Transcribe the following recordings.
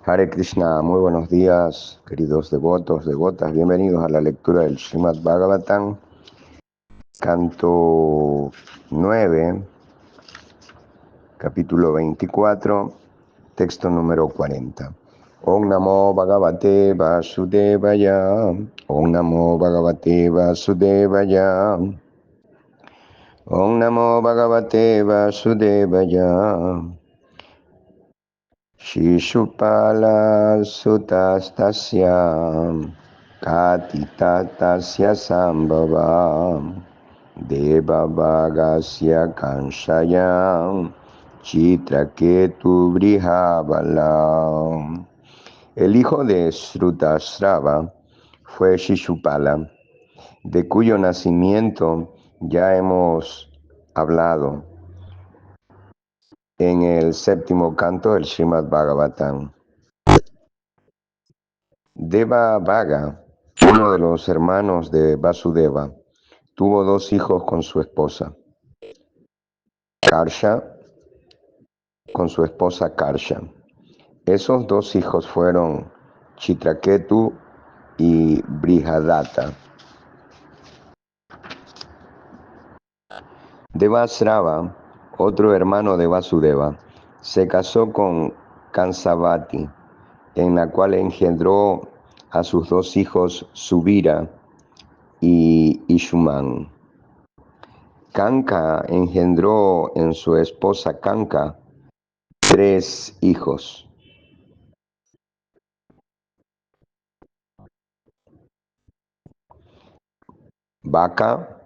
Hare Krishna, muy buenos días, queridos devotos, devotas. Bienvenidos a la lectura del Srimad Bhagavatam, canto 9, capítulo 24, texto número 40. Om Namo Bhagavate Vasudevaya, Om Namo Bhagavate Vasudevaya, Om Namo Bhagavate Vasudevaya. Shishupala Sutastasya Katitasya Sambhava Devavagasya Kanshaya Chitraketu Brihabala. El hijo de Srutasrava fue Shishupala, de cuyo nacimiento ya hemos hablado en el séptimo canto del Srimad Bhagavatam. Devavaga, uno de los hermanos de Vasudeva, tuvo dos hijos con su esposa, Karsha, con su esposa Karsha. Esos dos hijos fueron Chitraketu y Brihadatta. Devasrava, otro hermano de Vasudeva, se casó con Kansavati, en la cual engendró a sus dos hijos Subira y Ishuman. Kanka engendró en su esposa Kanka 3 hijos. Baka,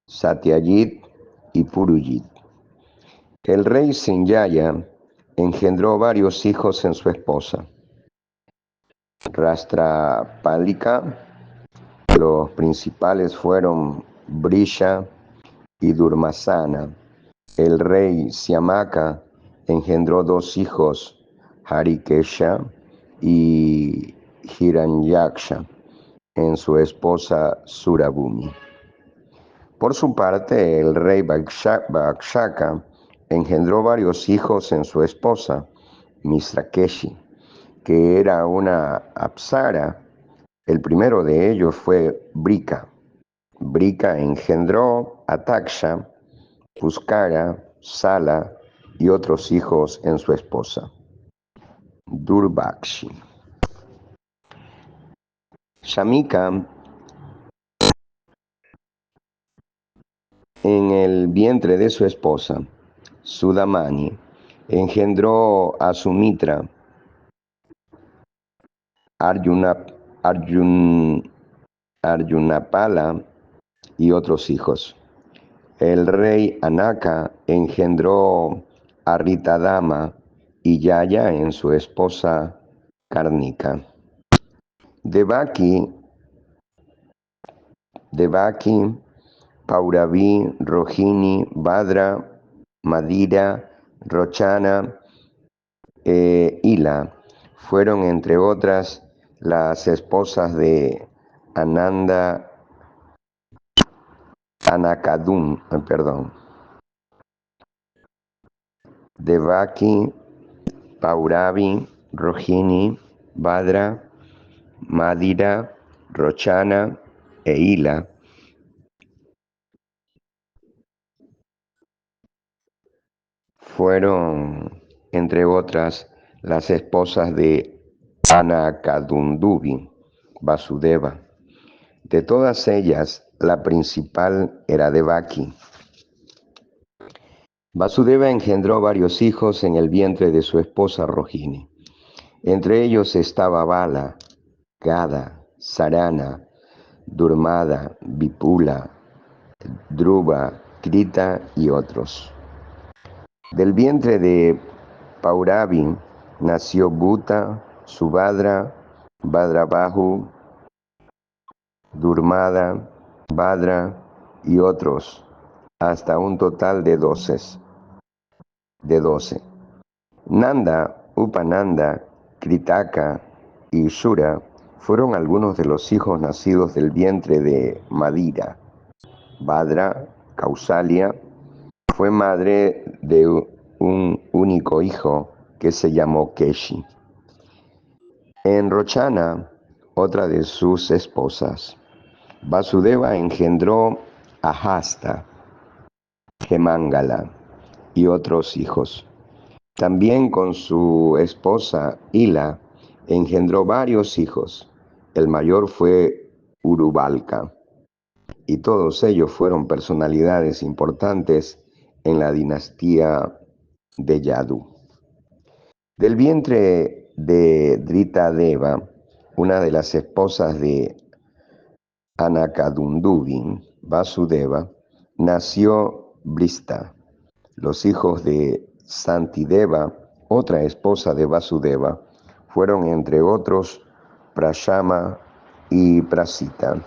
Satyajit y Purujit. El rey Sanjaya engendró varios hijos en su esposa. Rastrapalika, los principales fueron Brisha y Durmasana. El rey Syamaka engendró 2 hijos, Harikesha y Hiranyaksha, en su esposa Surabhumi. Por su parte, el rey Vakshaka engendró varios hijos en su esposa Misrakeshi, que era una apsara. El primero de ellos fue Brika. Brika engendró a Taksha, Puskara, Sala y otros hijos en su esposa Durvakshi. Shamika, en el vientre de su esposa Sudamani, engendró a Sumitra, Arjunapala y otros hijos. El rey Anaka engendró a Ritadama y Yaya en su esposa Karnika. Devaki, Pauravi, Rohini, Bhadra, Madira, Rochana e Ila fueron, entre otras, las esposas de Devaki, Pauravi, Rohini, Bhadra, Madira, Rochana e Ila fueron, entre otras, las esposas de Anakadundubi, Vasudeva. De todas ellas, la principal era Devaki. Vasudeva engendró varios hijos en el vientre de su esposa Rohini. Entre ellos estaba Bala, Gada, Sarana, Durmada, Vipula, Dhruva, Krita y otros. Del vientre de Pauravi nació Bhuta, Subhadra, Bhadrabahu, Durmada, Bhadra y otros, hasta un total de 12. Nanda, Upananda, Kritaka y Shura fueron algunos de los hijos nacidos del vientre de Madira. Bhadra, Kausalya, fue madre de un único hijo que se llamó Keshi. En Rochana, otra de sus esposas, Vasudeva engendró a Hasta, Gemangala y otros hijos. También con su esposa Hila engendró varios hijos. El mayor fue Urubalca, y todos ellos fueron personalidades importantes en la dinastía de Yadu. Del vientre de Dritadeva, una de las esposas de Anakadundubin, Vasudeva, nació Brista. Los hijos de Santideva, otra esposa de Vasudeva, fueron entre otros Prashama y Prasita.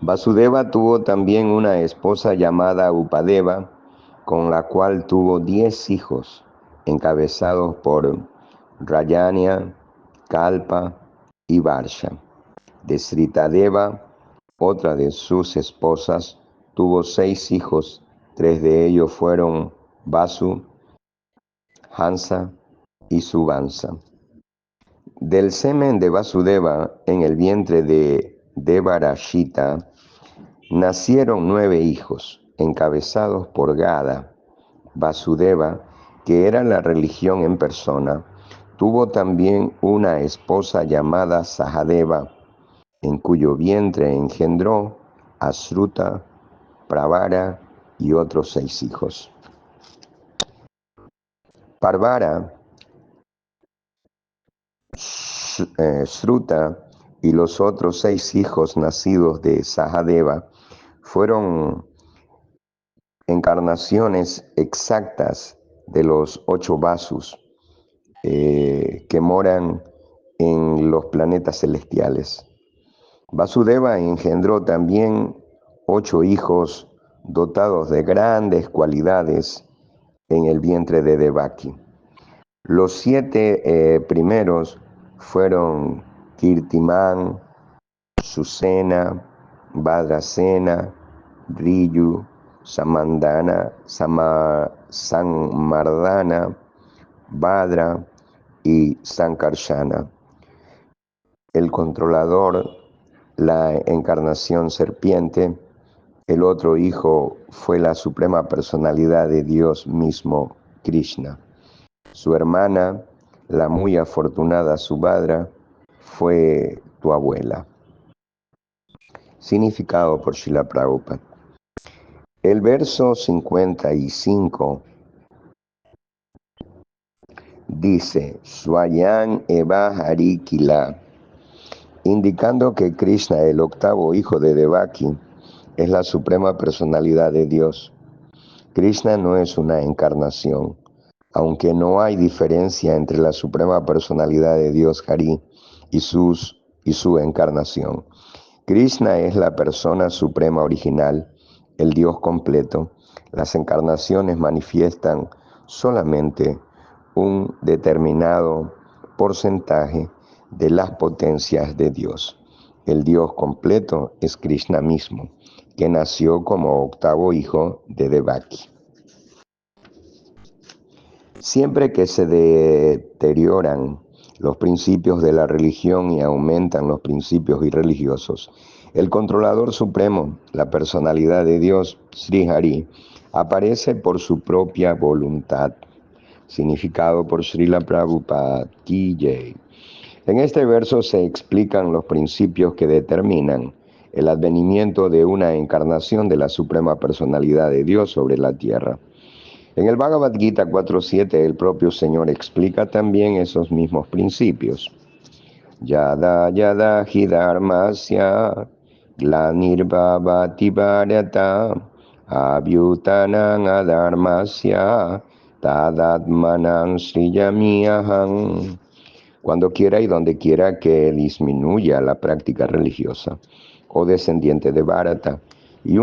Vasudeva tuvo también una esposa llamada Upadeva, con la cual tuvo 10 hijos, encabezados por Rayanya, Kalpa y Varsha. De Sritadeva, otra de sus esposas, tuvo 6 hijos, 3 de ellos fueron Vasu, Hansa y Subansa. Del semen de Vasudeva en el vientre de Devarashita nacieron 9 hijos, encabezados por Gada. Vasudeva, que era la religión en persona, tuvo también una esposa llamada Sahadeva, en cuyo vientre engendró a Sruta, Pravara y otros 6 hijos. Parvara, Sruta y los otros 6 hijos nacidos de Sahadeva fueron encarnaciones exactas de los 8 Vasus que moran en los planetas celestiales. Vasudeva engendró también 8 hijos dotados de grandes cualidades en el vientre de Devaki. Los 7 primeros fueron Kirtiman, Susena, Bhadrasena, Riyu, Samardana, Bhadra y Sankarsana. El controlador, la encarnación serpiente. El otro hijo fue la suprema personalidad de Dios mismo, Krishna. Su hermana, la muy afortunada Subhadra, fue tu abuela. Significado por Srila Prabhupada. El verso 55 dice, Swayam Eva Harikila, indicando que Krishna, el octavo hijo de Devaki, es la suprema personalidad de Dios. Krishna no es una encarnación, aunque no hay diferencia entre la suprema personalidad de Dios Hari y su encarnación. Krishna es la persona suprema original, el Dios completo. Las encarnaciones manifiestan solamente un determinado porcentaje de las potencias de Dios. El Dios completo es Krishna mismo, que nació como octavo hijo de Devaki. Siempre que se deterioran los principios de la religión y aumentan los principios irreligiosos, el controlador supremo, la personalidad de Dios, Sri Hari, aparece por su propia voluntad. Significado por Srila Prabhupada Ki Jai. En este verso se explican los principios que determinan el advenimiento de una encarnación de la suprema personalidad de Dios sobre la tierra. En el Bhagavad Gita 4.7 el propio Señor explica también esos mismos principios. Yada yada hi dharmasya glanirvavati bharata abhyutanang adharmasya tadatmanang sriyamiyaham. Cuando quiera y donde quiera que disminuya la práctica religiosa o descendiente de Bharata y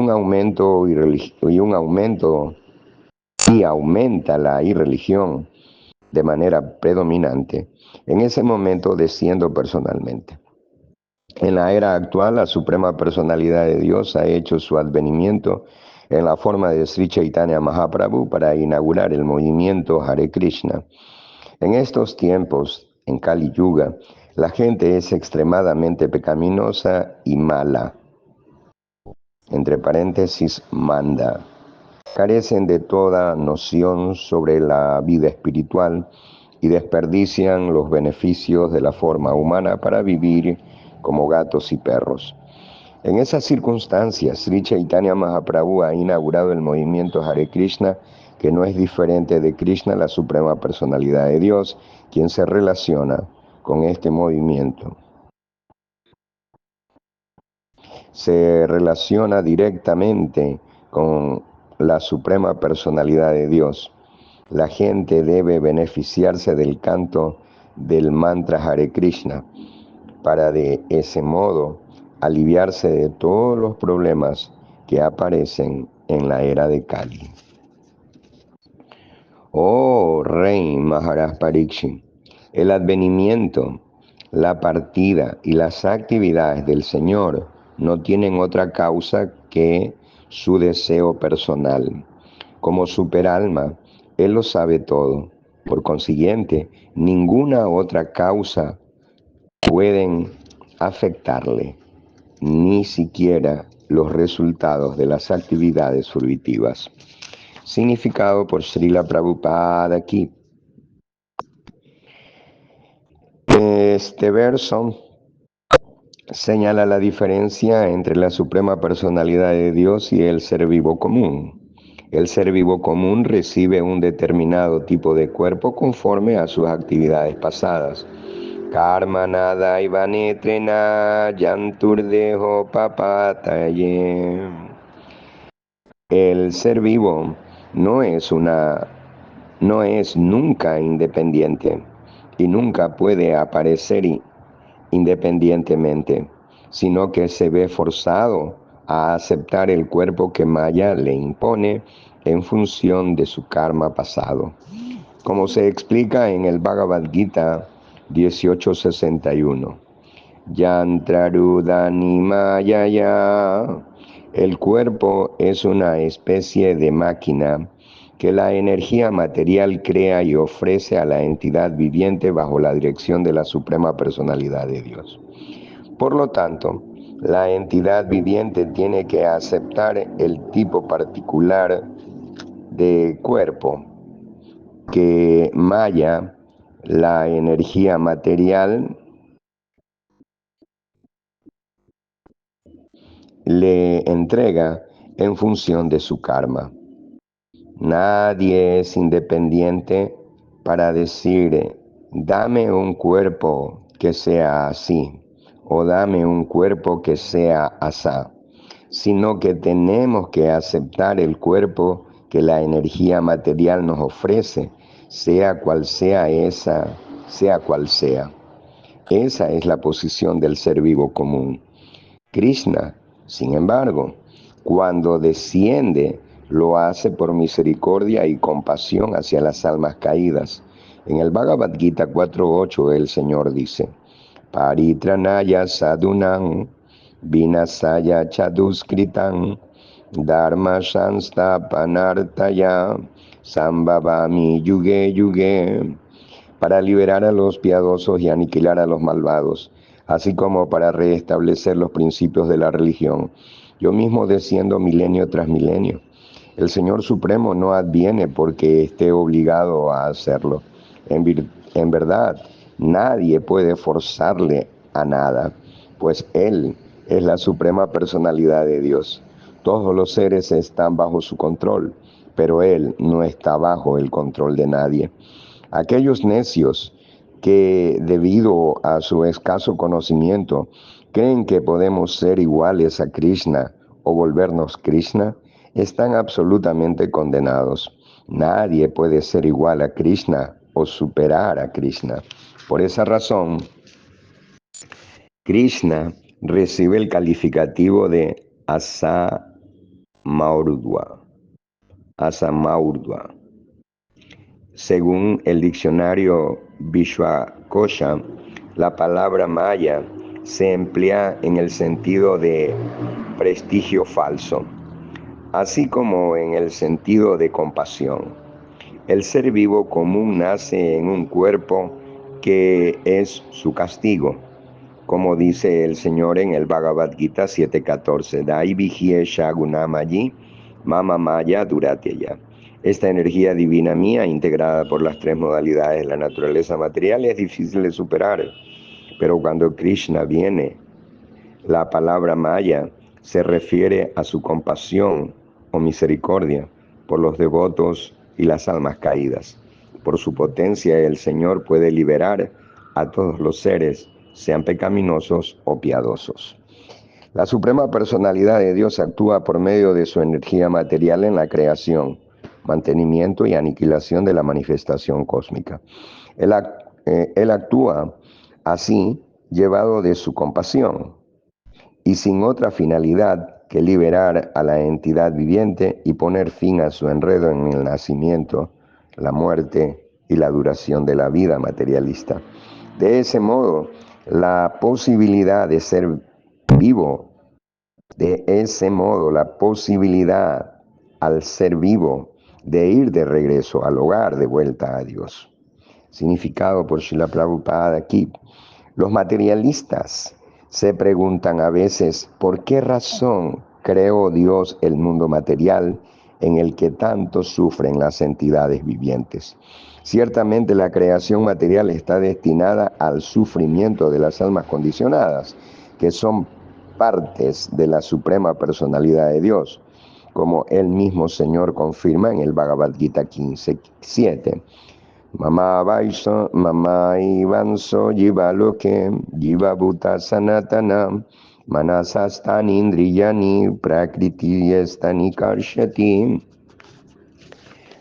aumenta la irreligión de manera predominante, en ese momento desciendo personalmente. En la era actual, la suprema personalidad de Dios ha hecho su advenimiento en la forma de Sri Chaitanya Mahaprabhu para inaugurar el movimiento Hare Krishna. En estos tiempos, en Kali Yuga, la gente es extremadamente pecaminosa y mala, entre paréntesis, manda. Carecen de toda noción sobre la vida espiritual y desperdician los beneficios de la forma humana para vivir como gatos y perros. En esas circunstancias, Sri Chaitanya Mahaprabhu ha inaugurado el movimiento Hare Krishna, que no es diferente de Krishna, la suprema personalidad de Dios, quien se relaciona con este movimiento. Se relaciona directamente con la suprema personalidad de Dios. La gente debe beneficiarse del canto del mantra Hare Krishna para de ese modo aliviarse de todos los problemas que aparecen en la era de Kali. Oh Rey Maharaj Pariksit, el advenimiento, la partida y las actividades del Señor no tienen otra causa que su deseo personal. Como superalma, Él lo sabe todo. Por consiguiente, ninguna otra causa pueden afectarle, ni siquiera los resultados de las actividades fruitivas. Significado por Srila Prabhupada aquí. Este verso señala la diferencia entre la suprema personalidad de Dios y el ser vivo común. El ser vivo común recibe un determinado tipo de cuerpo conforme a sus actividades pasadas. Karma nada ivanetrena yanturdejo papataye. El ser vivo no es nunca independiente y nunca puede aparecer independientemente, sino que se ve forzado a aceptar el cuerpo que Maya le impone en función de su karma pasado. Como se explica en el Bhagavad Gita 1861. Yantrarudani Mayaya. El cuerpo es una especie de máquina que la energía material crea y ofrece a la entidad viviente bajo la dirección de la Suprema Personalidad de Dios. Por lo tanto, la entidad viviente tiene que aceptar el tipo particular de cuerpo que Maya, la energía material, le entrega en función de su karma. Nadie es independiente para decir, dame un cuerpo que sea así, o dame un cuerpo que sea asá, sino que tenemos que aceptar el cuerpo que la energía material nos ofrece, sea cual sea esa, sea cual sea. Esa es la posición del ser vivo común. Krishna, sin embargo, cuando desciende, lo hace por misericordia y compasión hacia las almas caídas. En el Bhagavad Gita 4.8 el Señor dice, Paritranaya sadunam vinasaya chaduskritam dharma sanstapanartaya sambhavami yuge yuge, para liberar a los piadosos y aniquilar a los malvados, así como para restablecer los principios de la religión. Yo mismo desciendo milenio tras milenio. El Señor Supremo no adviene porque esté obligado a hacerlo. En verdad, nadie puede forzarle a nada, pues Él es la suprema personalidad de Dios. Todos los seres están bajo su control, pero Él no está bajo el control de nadie. Aquellos necios que, debido a su escaso conocimiento, creen que podemos ser iguales a Krishna o volvernos Krishna, están absolutamente condenados. Nadie puede ser igual a Krishna o superar a Krishna. Por esa razón, Krishna recibe el calificativo de Asamaurdva. Asamaurdva. Según el diccionario Vishwakosha, la palabra maya se emplea en el sentido de prestigio falso, así como en el sentido de compasión. El ser vivo común nace en un cuerpo que es su castigo, como dice el Señor en el Bhagavad Gita 7.14, Dai Vigie Shagunamayi, Mama Maya Duratyaya. Esta energía divina mía, integrada por las tres modalidades de la naturaleza material, es difícil de superar, pero cuando Krishna viene, la palabra Maya se refiere a su compasión o misericordia por los devotos y las almas caídas. Por su potencia, el Señor puede liberar a todos los seres, sean pecaminosos o piadosos. La Suprema Personalidad de Dios actúa por medio de su energía material en la creación, mantenimiento y aniquilación de la manifestación cósmica. Él actúa así, llevado de su compasión, y sin otra finalidad que liberar a la entidad viviente y poner fin a su enredo en el nacimiento, la muerte y la duración de la vida materialista. De ese modo, la posibilidad de ser vivo, al ser vivo de ir de regreso al hogar, de vuelta a Dios. Significado por Srila Prabhupada aquí. Los materialistas se preguntan a veces por qué razón creó Dios el mundo material en el que tanto sufren las entidades vivientes. Ciertamente la creación material está destinada al sufrimiento de las almas condicionadas, que son partes de la Suprema Personalidad de Dios, como el mismo Señor confirma en el Bhagavad Gita 15.7. Mama Vaisho, Mama Ivanso, Jiva Loke, Jiva Bhuta Sanatana, Manasastani Indriyani, Prakriti Estani Karshati.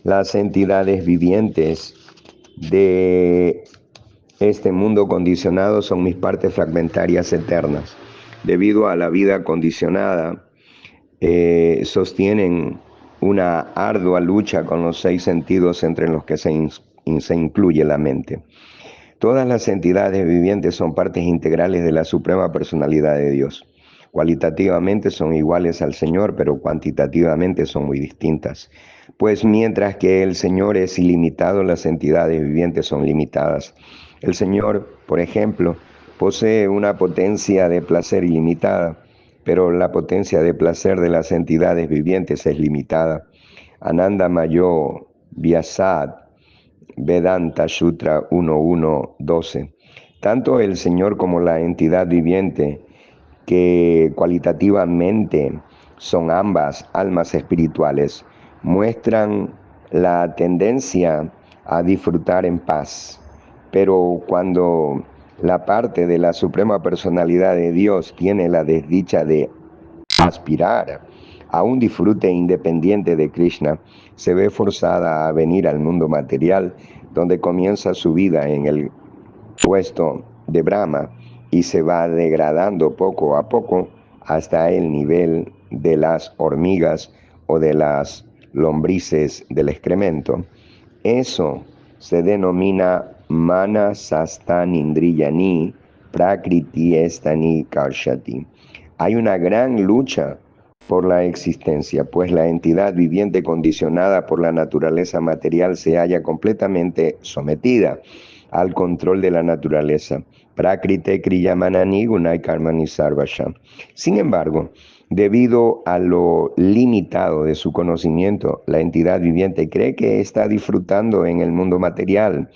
Las entidades vivientes de este mundo condicionado son mis partes fragmentarias eternas. Debido a la vida condicionada, sostienen una ardua lucha con los 6 sentidos entre los que se incluye la mente. Todas las entidades vivientes son partes integrales de la Suprema Personalidad de Dios. Cualitativamente son iguales al Señor, pero cuantitativamente son muy distintas. Pues mientras que el Señor es ilimitado, las entidades vivientes son limitadas. El Señor, por ejemplo, posee una potencia de placer ilimitada, pero la potencia de placer de las entidades vivientes es limitada. Ananda Mayo Vyasad, Vedanta Sutra 1.1.12. Tanto el Señor como la entidad viviente, que cualitativamente son ambas almas espirituales, muestran la tendencia a disfrutar en paz. Pero cuando la parte de la Suprema Personalidad de Dios tiene la desdicha de aspirar a un disfrute independiente de Krishna, se ve forzada a venir al mundo material, donde comienza su vida en el puesto de Brahma y se va degradando poco a poco hasta el nivel de las hormigas o de las lombrices del excremento. Eso se denomina Manasastanindriyani Prakriti Estani Karshati. Hay una gran lucha por la existencia, pues la entidad viviente condicionada por la naturaleza material se halla completamente sometida al control de la naturaleza. Prakrite Kriyamanani Gunai Karmani Sarvasha. Sin embargo, debido a lo limitado de su conocimiento, la entidad viviente cree que está disfrutando en el mundo material.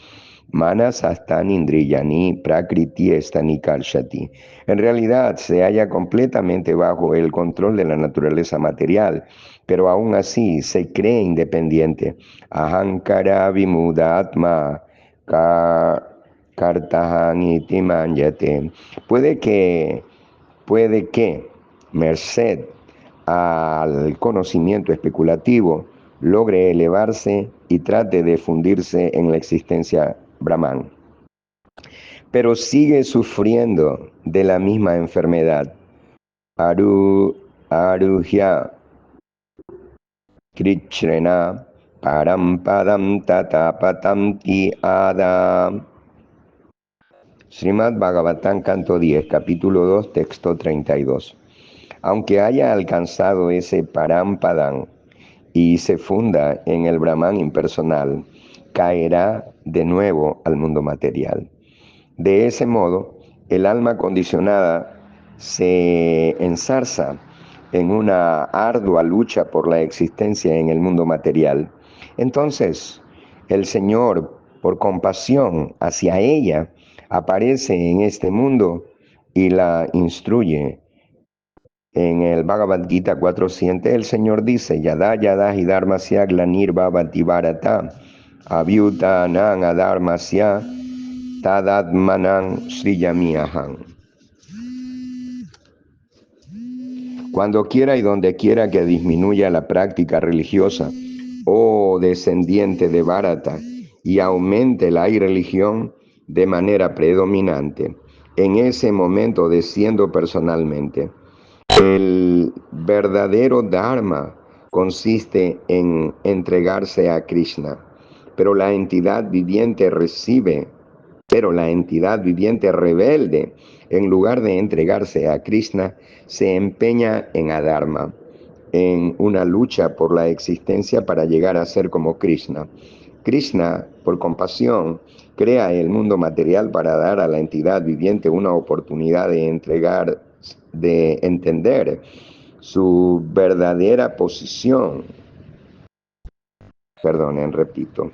Manas Astani Indriyani Prakriti Estani Karshati. En realidad se halla completamente bajo el control de la naturaleza material, pero aún así se cree independiente. Ahankara Vimudatma Kartahaniti Manyate. Puede que, merced al conocimiento especulativo, logre elevarse y trate de fundirse en la existencia Brahman, pero sigue sufriendo de la misma enfermedad. Aruhya Krichrena Parampadam Tatapatamti Ada. Srimad Bhagavatam, canto 10, capítulo 2, texto 32. Aunque haya alcanzado ese Parampadam y se funda en el Brahman impersonal, caerá de nuevo al mundo material. De ese modo, el alma condicionada se enzarza en una ardua lucha por la existencia en el mundo material. Entonces, el Señor, por compasión hacia ella, aparece en este mundo y la instruye. En el Bhagavad Gita 400, el Señor dice, Yada yada hidarmasya glanir bhavati bharata, abhyutanang adharmasya tadatmanang sriyamiyaham. Cuando quiera y donde quiera que disminuya la práctica religiosa, oh descendiente de Bharata, y aumente la irreligión de manera predominante, en ese momento desciendo personalmente. El verdadero Dharma consiste en entregarse a Krishna, pero la entidad viviente rebelde, en lugar de entregarse a Krishna, se empeña en adharma, en una lucha por la existencia para llegar a ser como Krishna. Krishna, por compasión, crea el mundo material para dar a la entidad viviente una oportunidad de entender su verdadera posición. Perdonen, repito.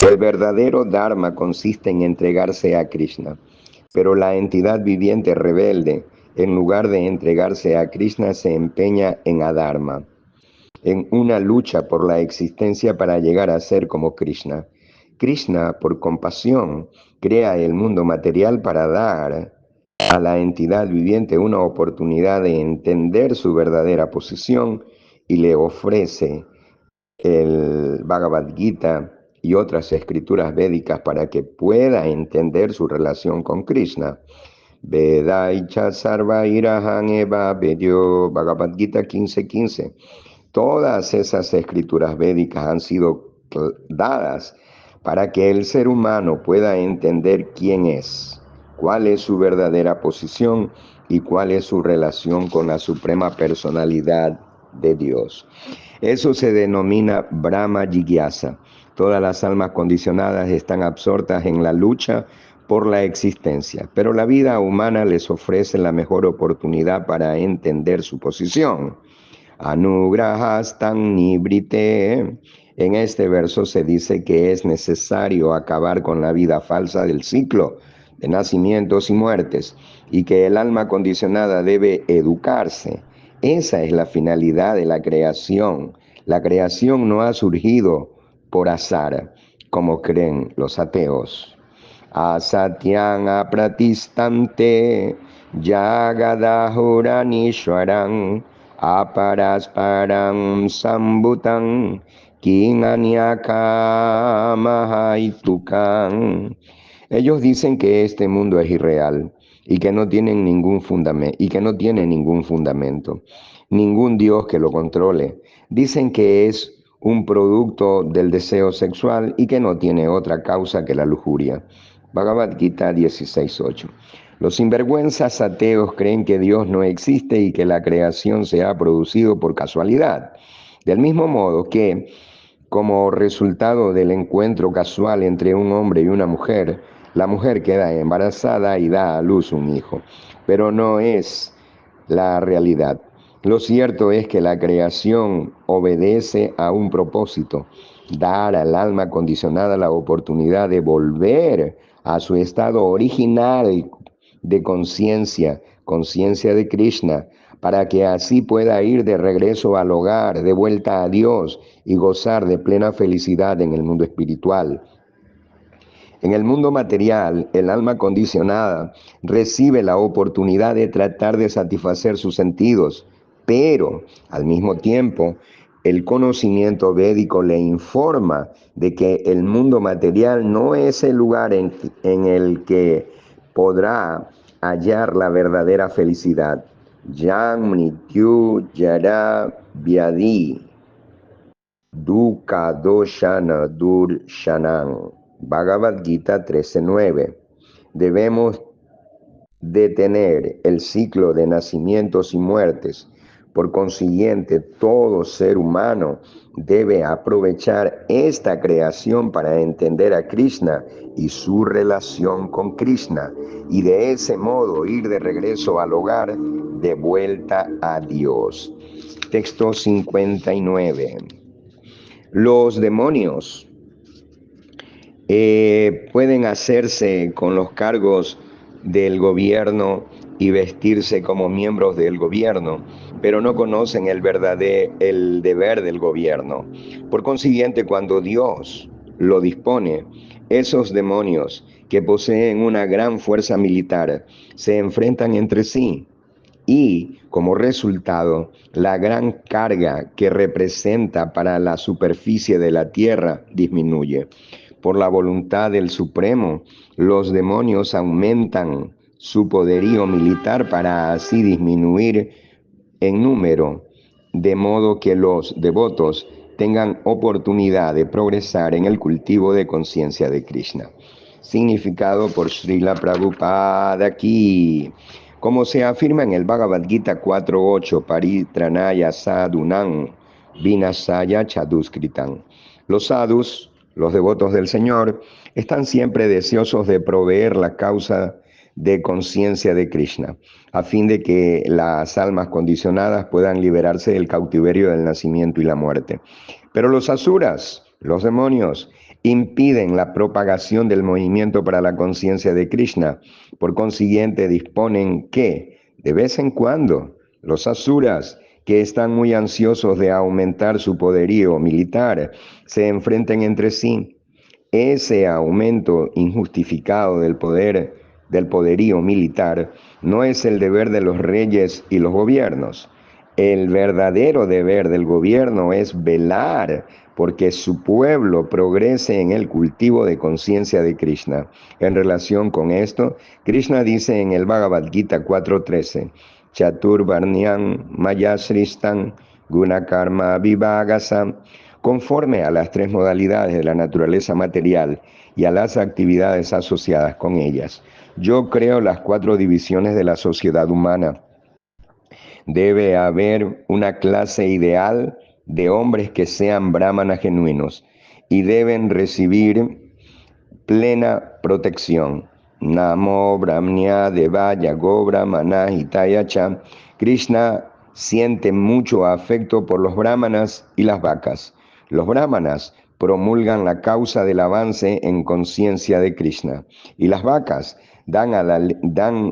El verdadero Dharma consiste en entregarse a Krishna, pero la entidad viviente rebelde, en lugar de entregarse a Krishna, se empeña en adharma, en una lucha por la existencia para llegar a ser como Krishna. Krishna, por compasión, crea el mundo material para dar a la entidad viviente una oportunidad de entender su verdadera posición y le ofrece el Bhagavad Gita y otras escrituras védicas para que pueda entender su relación con Krishna. Vedaicha sarva irahan eva vedyo, Bhagavad Gita 15:15. Todas esas escrituras védicas han sido dadas para que el ser humano pueda entender quién es, cuál es su verdadera posición y cuál es su relación con la suprema personalidad de Dios. Eso se denomina Brahma Jigyasa. Todas las almas condicionadas están absortas en la lucha por la existencia, pero la vida humana les ofrece la mejor oportunidad para entender su posición. Anugrahastan nibrite. En este verso se dice que es necesario acabar con la vida falsa del ciclo de nacimientos y muertes y que el alma condicionada debe educarse. Esa es la finalidad de la creación. La creación no ha surgido por azar, como creen los ateos. Asatyang apratistante Jagadahuranishwaram aparasparam sambutam kinanyakamahaitukan. Ellos dicen que este mundo es irreal y que no tienen ningún fundamento, ningún Dios que lo controle. Dicen que es un producto del deseo sexual y que no tiene otra causa que la lujuria. Bhagavad Gita 16:8. Los sinvergüenzas ateos creen que Dios no existe y que la creación se ha producido por casualidad. Del mismo modo que, como resultado del encuentro casual entre un hombre y una mujer, la mujer queda embarazada y da a luz un hijo. Pero no es la realidad. Lo cierto es que la creación obedece a un propósito: dar al alma condicionada la oportunidad de volver a su estado original de conciencia de Krishna, para que así pueda ir de regreso al hogar, de vuelta a Dios y gozar de plena felicidad en el mundo espiritual. En el mundo material, el alma condicionada recibe la oportunidad de tratar de satisfacer sus sentidos, pero al mismo tiempo, el conocimiento védico le informa de que el mundo material no es el lugar en el que podrá hallar la verdadera felicidad. Jam Mrityu Jara Vyadi Dukkha Doshana Durshanam. Bhagavad Gita 13:9. Debemos detener el ciclo de nacimientos y muertes, Por consiguiente, todo ser humano debe aprovechar esta creación para entender a Krishna y su relación con Krishna, y de ese modo ir de regreso al hogar, de vuelta a Dios. Texto 59. Los demonios pueden hacerse con los cargos del gobierno y vestirse como miembros del gobierno, pero no conocen el deber del gobierno. Por consiguiente, cuando Dios lo dispone, esos demonios que poseen una gran fuerza militar se enfrentan entre sí y, como resultado, la gran carga que representa para la superficie de la tierra disminuye. Por la voluntad del Supremo, los demonios aumentan su poderío militar para así disminuir en número, de modo que los devotos tengan oportunidad de progresar en el cultivo de conciencia de Krishna. Significado por Srila Prabhupada aquí. Como se afirma en el Bhagavad Gita 4.8, Paritranaya sadhunam vinasaya chaduskritam. Los sadhus, los devotos del Señor, están siempre deseosos de proveer la causa de conciencia de Krishna, a fin de que las almas condicionadas puedan liberarse del cautiverio del nacimiento y la muerte. Pero los asuras, los demonios, impiden la propagación del movimiento para la conciencia de Krishna. Por consiguiente, disponen que, de vez en cuando, los asuras, que están muy ansiosos de aumentar su poderío militar, se enfrenten entre sí. Ese aumento injustificado del poderío militar, no es el deber de los reyes y los gobiernos. El verdadero deber del gobierno es velar porque su pueblo progrese en el cultivo de conciencia de Krishna. En relación con esto, Krishna dice en el Bhagavad Gita 4.13, Chaturvarnyam Mayasristan Gunakarma Vivagasa, conforme a las tres modalidades de la naturaleza material y a las actividades asociadas con ellas. Yo creo las cuatro divisiones de la sociedad humana. Debe haber una clase ideal de hombres que sean brahmanas genuinos y deben recibir plena protección. Namo Brahmanya Devaya Go Brahmana Hitaya Cha. Krishna siente mucho afecto por los brahmanas y las vacas. Los brahmanas promulgan la causa del avance en conciencia de Krishna y las vacas dan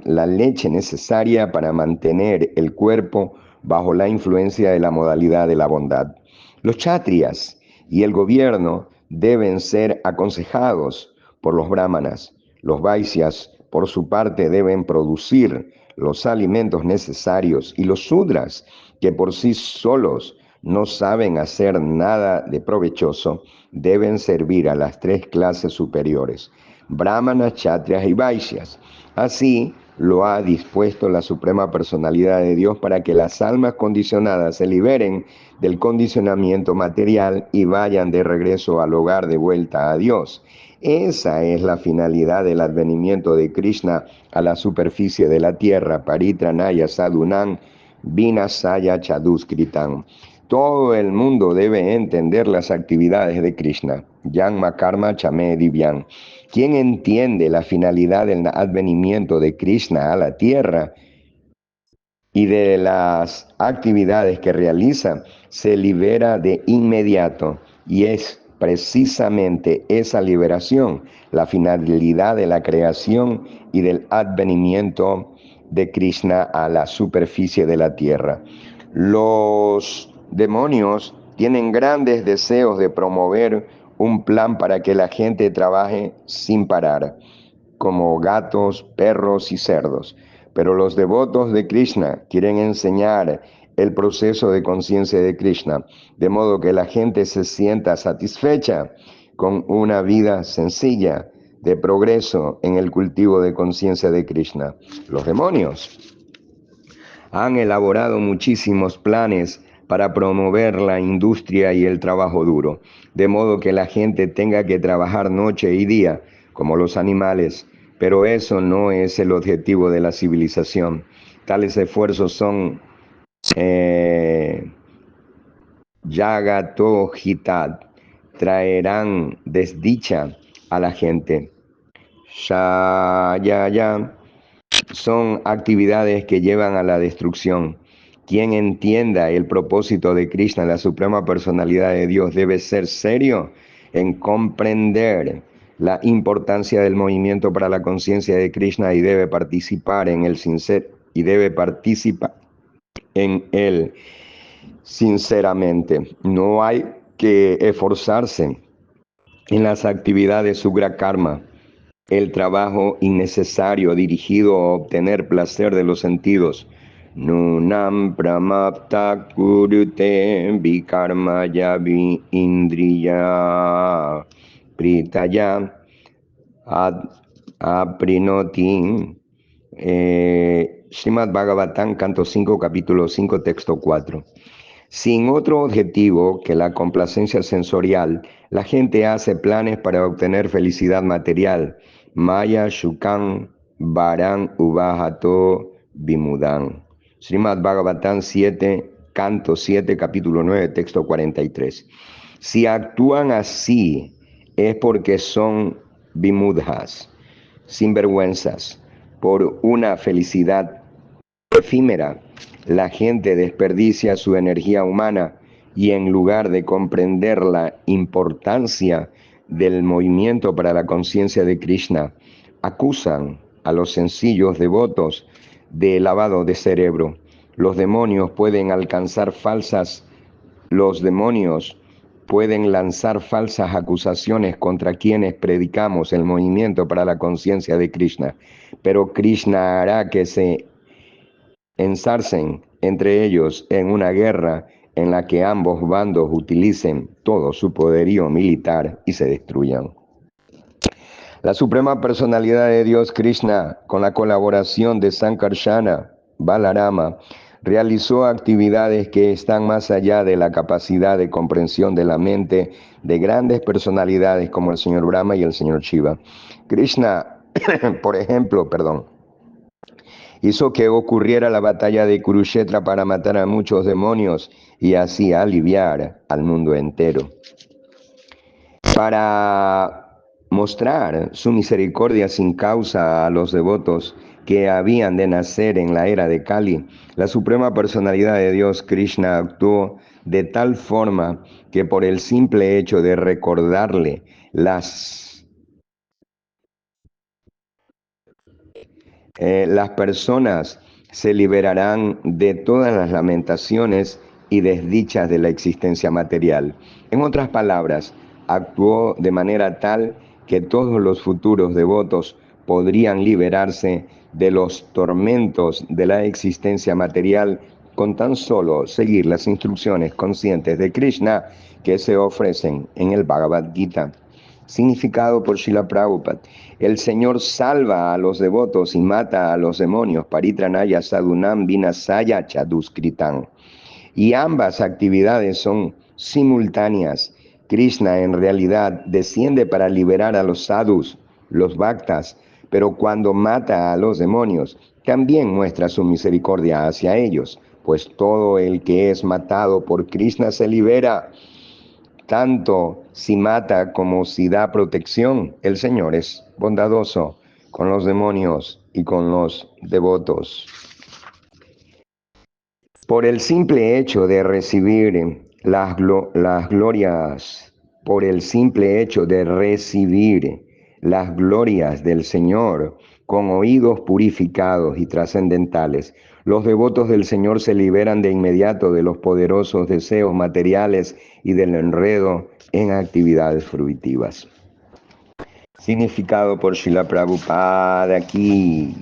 la leche necesaria para mantener el cuerpo bajo la influencia de la modalidad de la bondad. Los kshatriyas y el gobierno deben ser aconsejados por los brahmanas. Los vaisyas, por su parte, deben producir los alimentos necesarios, y los sudras, que por sí solos no saben hacer nada de provechoso, deben servir a las tres clases superiores: brahmanas, kshatriyas y vaisyas. Así lo ha dispuesto la Suprema Personalidad de Dios para que las almas condicionadas se liberen del condicionamiento material y vayan de regreso al hogar, de vuelta a Dios. Esa es la finalidad del advenimiento de Krishna a la superficie de la tierra, Paritranaya Sadhunam Vinasaya Chaduskritam. Todo el mundo debe entender las actividades de Krishna. Yanma Karma Chame Divyan. Quien entiende la finalidad del advenimiento de Krishna a la tierra y de las actividades que realiza, se libera de inmediato, y es precisamente esa liberación la finalidad de la creación y del advenimiento de Krishna a la superficie de la tierra. Los demonios tienen grandes deseos de promover un plan para que la gente trabaje sin parar, como gatos, perros y cerdos. Pero los devotos de Krishna quieren enseñar el proceso de conciencia de Krishna, de modo que la gente se sienta satisfecha con una vida sencilla de progreso en el cultivo de conciencia de Krishna. Los demonios han elaborado muchísimos planes para promover la industria y el trabajo duro, de modo que la gente tenga que trabajar noche y día, como los animales, pero eso no es el objetivo de la civilización. Tales esfuerzos son Yagato Hitat, traerán desdicha a la gente. Shayaya son actividades que llevan a la destrucción. Quien entienda el propósito de Krishna, la suprema personalidad de Dios, debe ser serio en comprender la importancia del movimiento para la conciencia de Krishna y debe participar en él sinceramente. No hay que esforzarse en las actividades Sugra Karma, el trabajo innecesario dirigido a obtener placer de los sentidos. Nunam pramapta kurute vikarmaya vi indriya pritaya aprinotin. Srimad Bhagavatam, canto 5, capítulo 5, texto 4. Sin otro objetivo que la complacencia sensorial, la gente hace planes para obtener felicidad material. Maya Shukam Varan Ubahato Vimudan. Srimad Bhagavatam 7, canto 7, capítulo 9, texto 43. Si actúan así es porque son vimudhas, sinvergüenzas, por una felicidad efímera. La gente desperdicia su energía humana y en lugar de comprender la importancia del movimiento para la conciencia de Krishna, acusan a los sencillos devotos de lavado de cerebro. Los demonios pueden lanzar falsas acusaciones contra quienes predicamos el movimiento para la conciencia de Krishna, pero Krishna hará que se ensarcen entre ellos en una guerra en la que ambos bandos utilicen todo su poderío militar y se destruyan. La Suprema Personalidad de Dios Krishna, con la colaboración de Sankarsana Balarama, realizó actividades que están más allá de la capacidad de comprensión de la mente de grandes personalidades como el señor Brahma y el señor Shiva. Krishna, por ejemplo, hizo que ocurriera la batalla de Kurukshetra para matar a muchos demonios y así aliviar al mundo entero. Para mostrar su misericordia sin causa a los devotos que habían de nacer en la era de Kali, la Suprema Personalidad de Dios Krishna actuó de tal forma que por el simple hecho de recordarle las personas se liberarán de todas las lamentaciones y desdichas de la existencia material. En otras palabras, actuó de manera tal que todos los futuros devotos podrían liberarse de los tormentos de la existencia material con tan solo seguir las instrucciones conscientes de Krishna que se ofrecen en el Bhagavad Gita. Significado por Srila Prabhupada. El Señor salva a los devotos y mata a los demonios. Paritranaya sadunam vinasaya chaduskritam. Y ambas actividades son simultáneas. Krishna en realidad desciende para liberar a los sadhus, los bhaktas, pero cuando mata a los demonios, también muestra su misericordia hacia ellos, pues todo el que es matado por Krishna se libera. Tanto si mata como si da protección, el Señor es bondadoso con los demonios y con los devotos. Por el simple hecho de recibir las glorias, por el simple hecho de recibir las glorias del Señor con oídos purificados y trascendentales, los devotos del Señor se liberan de inmediato de los poderosos deseos materiales y del enredo en actividades fruitivas. Significado por Srila Prabhupada aquí.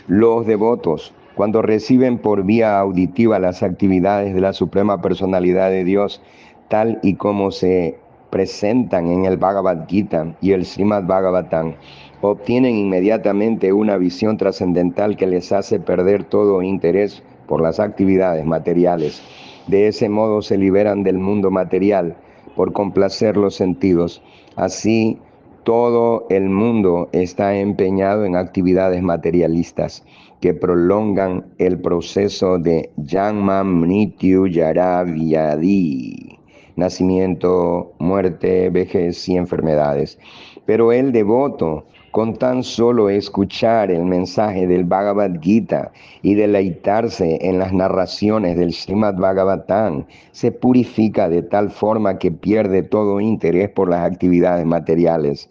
Los devotos, cuando reciben por vía auditiva las actividades de la Suprema Personalidad de Dios, tal y como se presentan en el Bhagavad Gita y el Srimad Bhagavatam, obtienen inmediatamente una visión trascendental que les hace perder todo interés por las actividades materiales. De ese modo se liberan del mundo material por complacer los sentidos. Así, todo el mundo está empeñado en actividades materialistas. que prolongan el proceso de Janma Mrityu Jara Vyadhi, nacimiento, muerte, vejez y enfermedades. Pero el devoto, con tan solo escuchar el mensaje del Bhagavad Gita y deleitarse en las narraciones del Srimad Bhagavatam, se purifica de tal forma que pierde todo interés por las actividades materiales.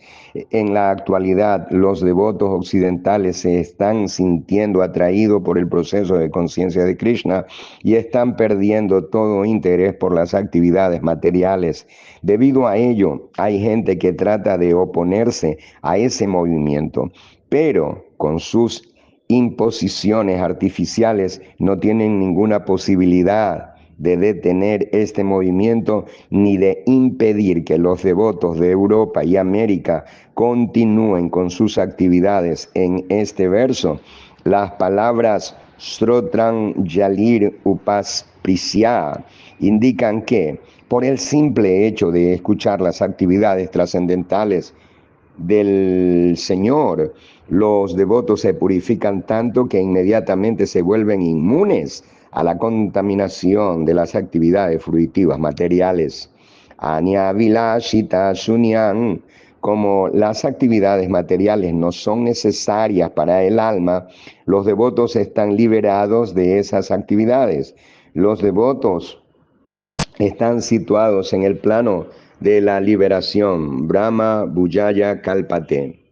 En la actualidad, los devotos occidentales se están sintiendo atraídos por el proceso de conciencia de Krishna y están perdiendo todo interés por las actividades materiales. Debido a ello, hay gente que trata de oponerse a ese movimiento, pero con sus imposiciones artificiales no tienen ninguna posibilidad de detener este movimiento ni de impedir que los devotos de Europa y América continúen con sus actividades. En este verso, las palabras Srotran Yalir Upasprisya indican que por el simple hecho de escuchar las actividades trascendentales del Señor, los devotos se purifican tanto que inmediatamente se vuelven inmunes a la contaminación de las actividades fruitivas materiales. Anya Vilashita Shunyan, como las actividades materiales no son necesarias para el alma, los devotos están liberados de esas actividades. Los devotos están situados en el plano de la liberación, Brahma Bujaya Kalpate.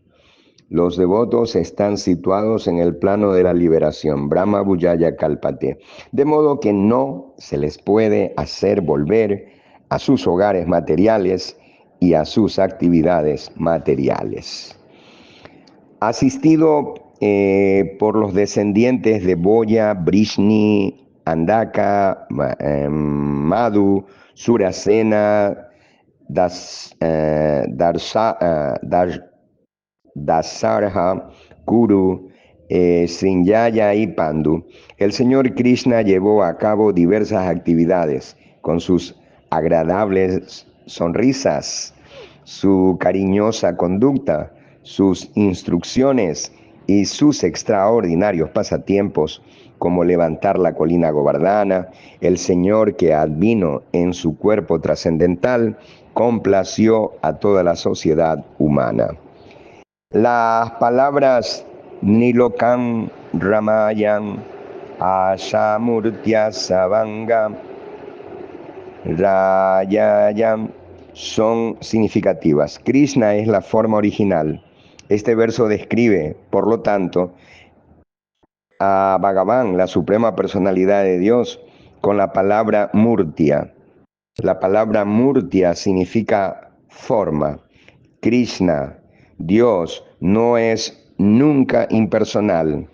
Los devotos están situados en el plano de la liberación, Brahma Bujaya Kalpate, de modo que no se les puede hacer volver a sus hogares materiales y a sus actividades materiales. Asistido por los descendientes de Boya, Brishni, Andaka, Madhu, Surasena, Dasarja, Kuru, Srinyaya y Pandu, el Señor Krishna llevó a cabo diversas actividades con sus agradables sonrisas, su cariñosa conducta, sus instrucciones y sus extraordinarios pasatiempos, como levantar la colina Govardhana. El Señor que advino en su cuerpo trascendental complació a toda la sociedad humana. Las palabras Nilokam Ramayan Ashamurtya Savanga Rayayam son significativas. Krishna es la forma original. Este verso describe, por lo tanto, a Bhagavan, la suprema personalidad de Dios, con la palabra Murtya. La palabra Murtya significa forma. Krishna, Dios, no es nunca impersonal.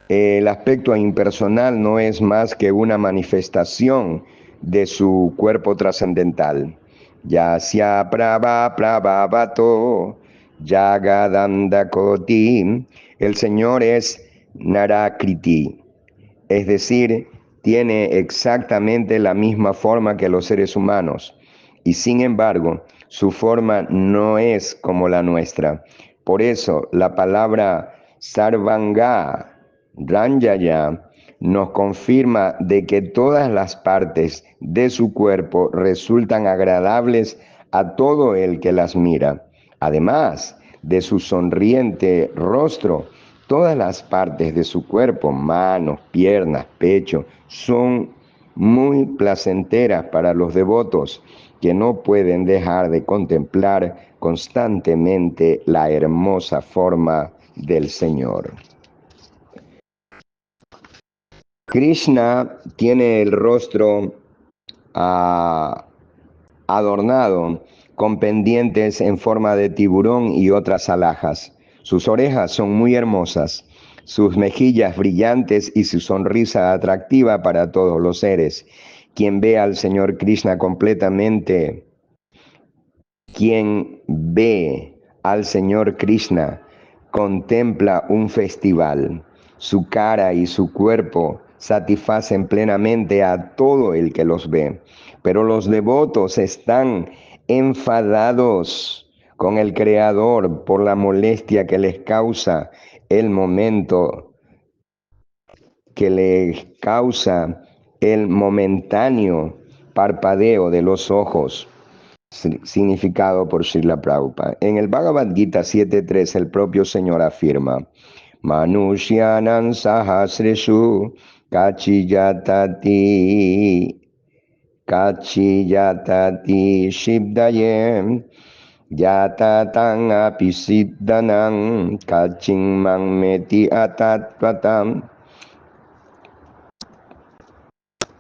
El aspecto impersonal no es más que una manifestación de su cuerpo trascendental. Yasya Prabhavato Yagadanda Koti. El Señor es Narakriti, es decir, tiene exactamente la misma forma que los seres humanos, y sin embargo, su forma no es como la nuestra. Por eso, la palabra Sarvanga, Ranjaya, nos confirma de que todas las partes de su cuerpo resultan agradables a todo el que las mira. Además de su sonriente rostro, todas las partes de su cuerpo, manos, piernas, pecho, son muy placenteras para los devotos que no pueden dejar de contemplar constantemente la hermosa forma del Señor. Krishna tiene el rostro adornado con pendientes en forma de tiburón y otras alhajas. Sus orejas son muy hermosas, sus mejillas brillantes y su sonrisa atractiva para todos los seres. Quien ve al Señor Krishna completamente, quien ve al Señor Krishna, contempla un festival. Su cara y su cuerpo satisfacen plenamente a todo el que los ve. Pero los devotos están enfadados con el Creador por la molestia que les causa el momento que le causa el momentáneo parpadeo de los ojos, significado por Srila Prabhupada. En el Bhagavad Gita 7.3 el propio Señor afirma: Manushyanam sahasreshu kachiyatati shibdayem yatatan apisiddhanam kachimman meti atatvatam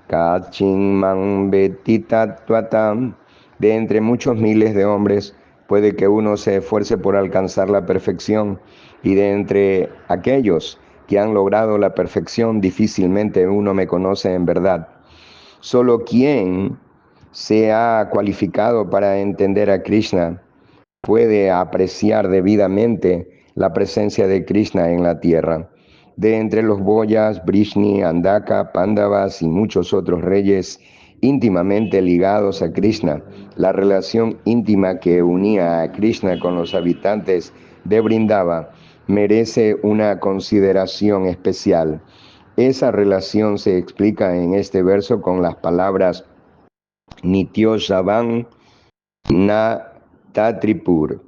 kachimman beti tatvatam. De entre muchos miles de hombres puede que uno se esfuerce por alcanzar la perfección, y de entre aquellos que han logrado la perfección difícilmente uno me conoce en verdad. Solo quien se ha cualificado para entender a Krishna puede apreciar debidamente la presencia de Krishna en la tierra. De entre los boyas, Brishni, Andaka, Pándavas y muchos otros reyes íntimamente ligados a Krishna, la relación íntima que unía a Krishna con los habitantes de Vrindava merece una consideración especial. Esa relación se explica en este verso con las palabras Nityosavan na tatripur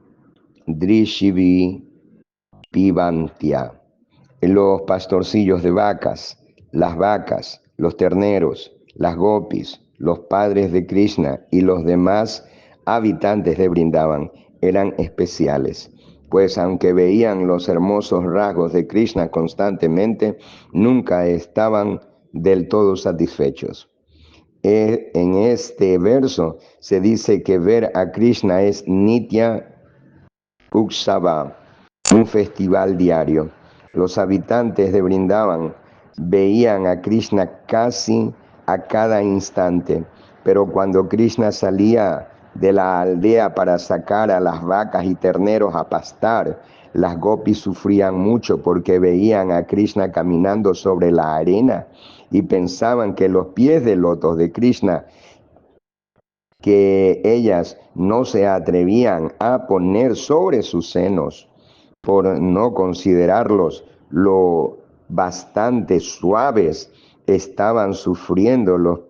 drishivi pivantia. Los pastorcillos de vacas, las vacas, los terneros, las gopis, los padres de Krishna y los demás habitantes de Vrindavan eran especiales, pues aunque veían los hermosos rasgos de Krishna constantemente, nunca estaban del todo satisfechos. En este verso se dice que ver a Krishna es Nitya Utsava, un festival diario. Los habitantes de Vrindavan veían a Krishna casi a cada instante, pero cuando Krishna salía de la aldea para sacar a las vacas y terneros a pastar, las gopis sufrían mucho porque veían a Krishna caminando sobre la arena y pensaban que los pies de lotos de Krishna, que ellas no se atrevían a poner sobre sus senos por no considerarlos lo bastante suaves, estaban sufriendo los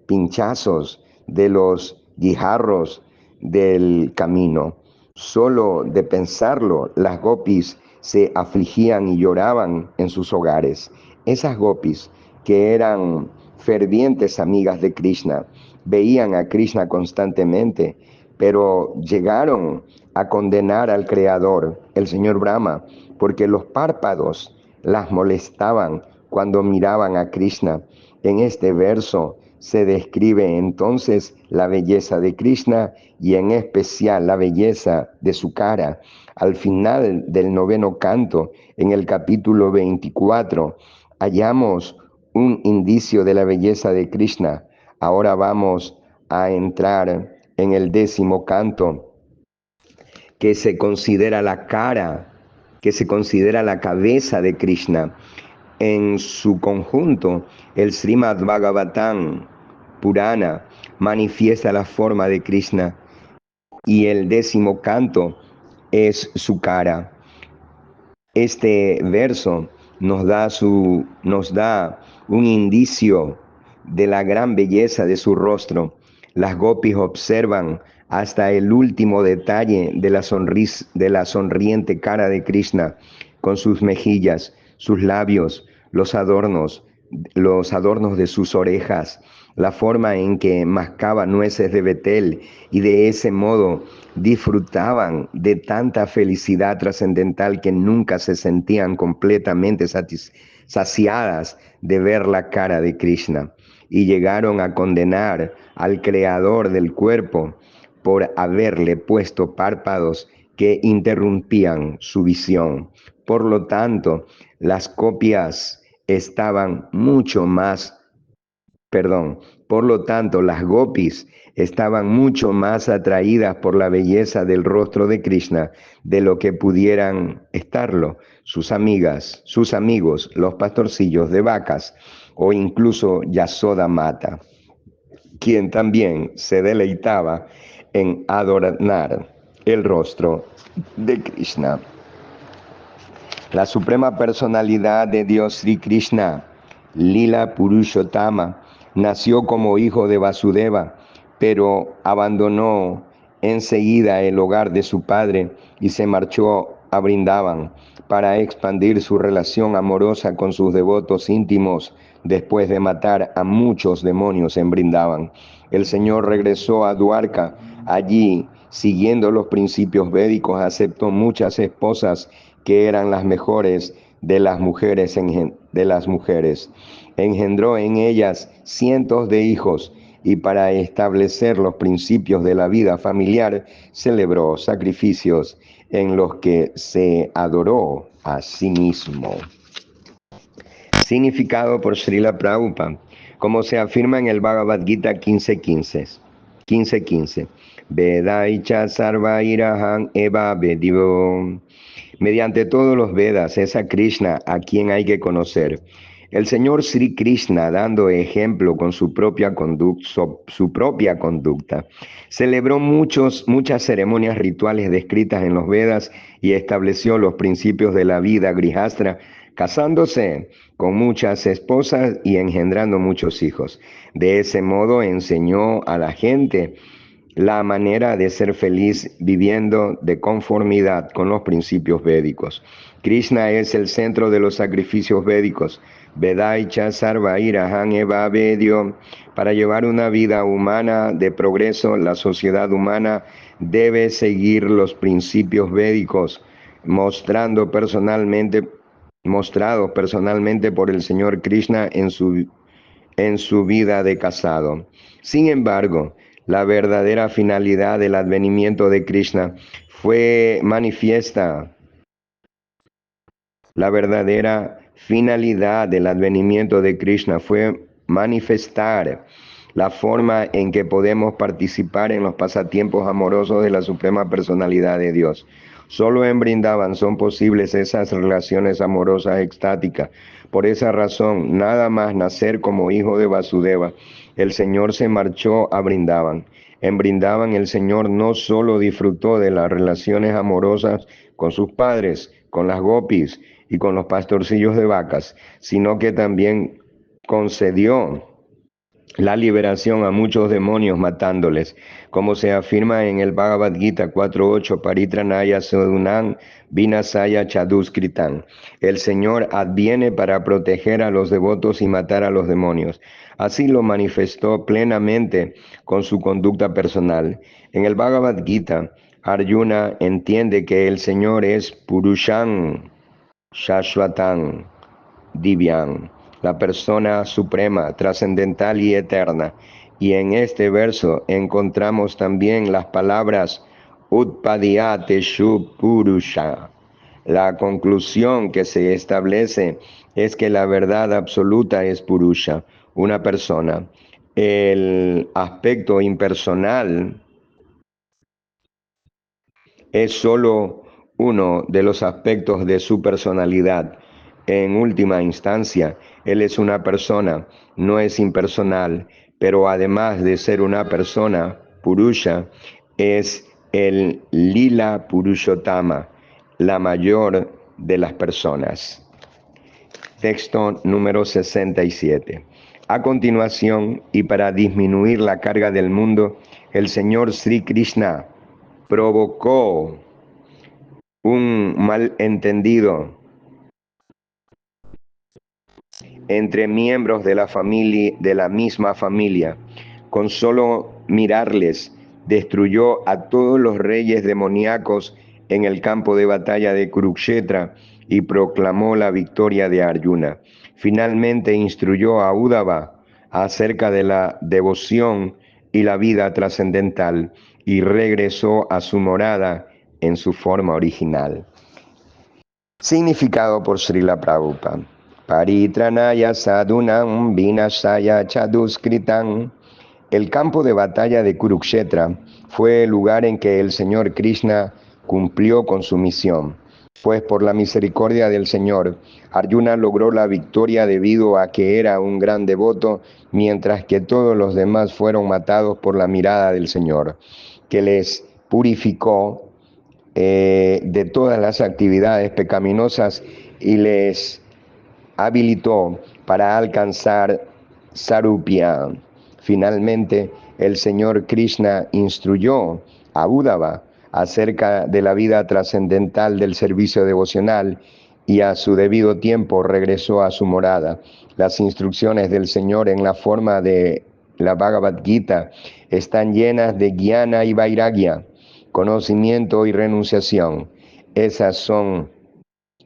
pinchazos de los guijarros del camino. Solo de pensarlo, las gopis se afligían y lloraban en sus hogares. Esas gopis, que eran fervientes amigas de Krishna, veían a Krishna constantemente, pero llegaron a condenar al Creador, el Señor Brahma, porque los párpados las molestaban cuando miraban a Krishna. En este verso se describe entonces la belleza de Krishna y en especial la belleza de su cara. Al final del noveno canto, en el capítulo 24, hallamos un indicio de la belleza de Krishna. Ahora vamos a entrar en el 10º canto, que se considera la cara, que se considera la cabeza de Krishna. En su conjunto, el Srimad Bhagavatam Purana manifiesta la forma de Krishna y el 10º canto es su cara. Este verso nos da un indicio de la gran belleza de su rostro. Las gopis observan hasta el último detalle de la sonriente cara de Krishna, con sus mejillas, sus labios, los adornos de sus orejas, la forma en que mascaba nueces de betel, y de ese modo disfrutaban de tanta felicidad trascendental que nunca se sentían completamente saciadas de ver la cara de Krishna, y llegaron a condenar al creador del cuerpo por haberle puesto párpados que interrumpían su visión. Por lo tanto, las copias estaban mucho más Por lo tanto, las gopis estaban mucho más atraídas por la belleza del rostro de Krishna de lo que pudieran estarlo sus amigas, sus amigos, los pastorcillos de vacas, o incluso Yasoda Mata, quien también se deleitaba en adornar el rostro de Krishna. La suprema personalidad de Dios Sri Krishna Lila Purushottama, nació como hijo de Vasudeva, pero abandonó enseguida el hogar de su padre y se marchó a Vrindavan para expandir su relación amorosa con sus devotos íntimos después de matar a muchos demonios en Vrindavan. El Señor regresó a Dwarka. Allí, siguiendo los principios védicos, aceptó muchas esposas que eran las mejores de las mujeres. Engendró en ellas cientos de hijos y para establecer los principios de la vida familiar celebró sacrificios en los que se adoró a sí mismo. Significado por Srila Prabhupada, como se afirma en el Bhagavad Gita 15.15. Vedaicha sarva irahan eva vedivo. Mediante todos los Vedas es a Krishna a quien hay que conocer. El Señor Sri Krishna, dando ejemplo con su propia conducta, celebró muchas ceremonias rituales descritas en los Vedas y estableció los principios de la vida grihastra, casándose con muchas esposas y engendrando muchos hijos. De ese modo enseñó a la gente la manera de ser feliz viviendo de conformidad con los principios védicos. Krishna es el centro de los sacrificios védicos. Vedaicha sarva irahan eva vedio. Para llevar una vida humana de progreso, la sociedad humana debe seguir los principios védicos mostrados personalmente por el Señor Krishna en su vida de casado. Sin embargo, la verdadera finalidad del advenimiento de Krishna fue manifiesta. La verdadera finalidad del advenimiento de Krishna fue manifestar la forma en que podemos participar en los pasatiempos amorosos de la Suprema Personalidad de Dios. Solo en Vrindavan son posibles esas relaciones amorosas extáticas. Por esa razón, nada más nacer como hijo de Vasudeva, el Señor se marchó a Vrindavan. En Vrindavan el Señor no solo disfrutó de las relaciones amorosas con sus padres, con las gopis y con los pastorcillos de vacas, sino que también concedió la liberación a muchos demonios matándoles, como se afirma en el Bhagavad Gita 4.8, Paritranaya Sadunam Vinasaya Chaduskritam. El Señor adviene para proteger a los devotos y matar a los demonios. Así lo manifestó plenamente con su conducta personal. En el Bhagavad Gita, Arjuna entiende que el Señor es Purushan Shashvatan Divyam, la persona suprema, trascendental y eterna. Y en este verso encontramos también las palabras Utpadiyate Shu Purusha. La conclusión que se establece es que la verdad absoluta es Purusha, una persona. El aspecto impersonal es solo uno de los aspectos de su personalidad. En última instancia, Él es una persona, no es impersonal, pero además de ser una persona, Purusha, es el Lila Purushottama, la mayor de las personas. Texto número 67. A continuación, y para disminuir la carga del mundo, el Señor Sri Krishna provocó un malentendido entre miembros de la misma familia. Con solo mirarles, destruyó a todos los reyes demoníacos en el campo de batalla de Kurukshetra y proclamó la victoria de Arjuna. Finalmente instruyó a Uddhava acerca de la devoción y la vida trascendental y regresó a su morada en su forma original. Significado por Srila Prabhupada. Paritranaya sadunam vinasaya chaduskritam. El campo de batalla de Kurukshetra fue el lugar en que el Señor Krishna cumplió con su misión, pues por la misericordia del Señor, Arjuna logró la victoria debido a que era un gran devoto, mientras que todos los demás fueron matados por la mirada del Señor, que les purificó de todas las actividades pecaminosas y les habilitó para alcanzar Sarupya. Finalmente, el Señor Krishna instruyó a Uddhava acerca de la vida trascendental del servicio devocional y a su debido tiempo regresó a su morada. Las instrucciones del Señor en la forma de la Bhagavad Gita están llenas de jnana y vairagya, conocimiento y renunciación. Esas son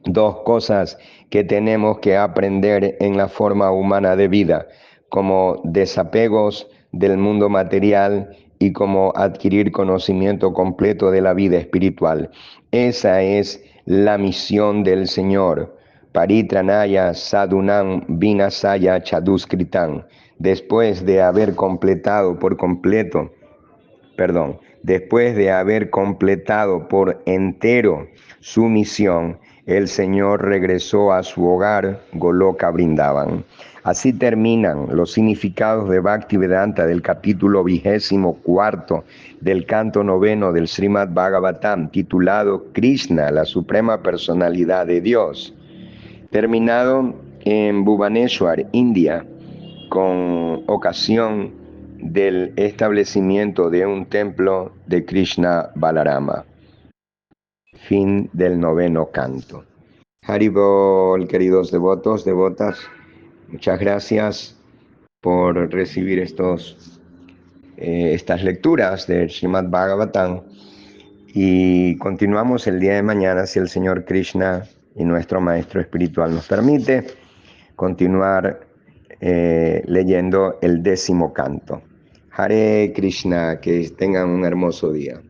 dos cosas que tenemos que aprender en la forma humana de vida, como desapegos del mundo material y como adquirir conocimiento completo de la vida espiritual. Esa es la misión del Señor. Paritranaya sadhunam vinasaya chaduskritam. Después de haber completado por completo, después de haber completado por entero su misión, el Señor regresó a su hogar, Goloka Vrindavan. Así terminan los significados de Bhaktivedanta del capítulo 24 del canto 9 del Srimad Bhagavatam, titulado Krishna, la Suprema Personalidad de Dios, terminado en Bhubaneswar, India, con ocasión del establecimiento de un templo de Krishna Balarama. Fin del 9º canto. Haribol, queridos devotos, devotas, muchas gracias por recibir estas lecturas del Srimad Bhagavatam, y continuamos el día de mañana, si el Señor Krishna y nuestro Maestro Espiritual nos permite, continuar leyendo el 10º canto. Hare Krishna, que tengan un hermoso día.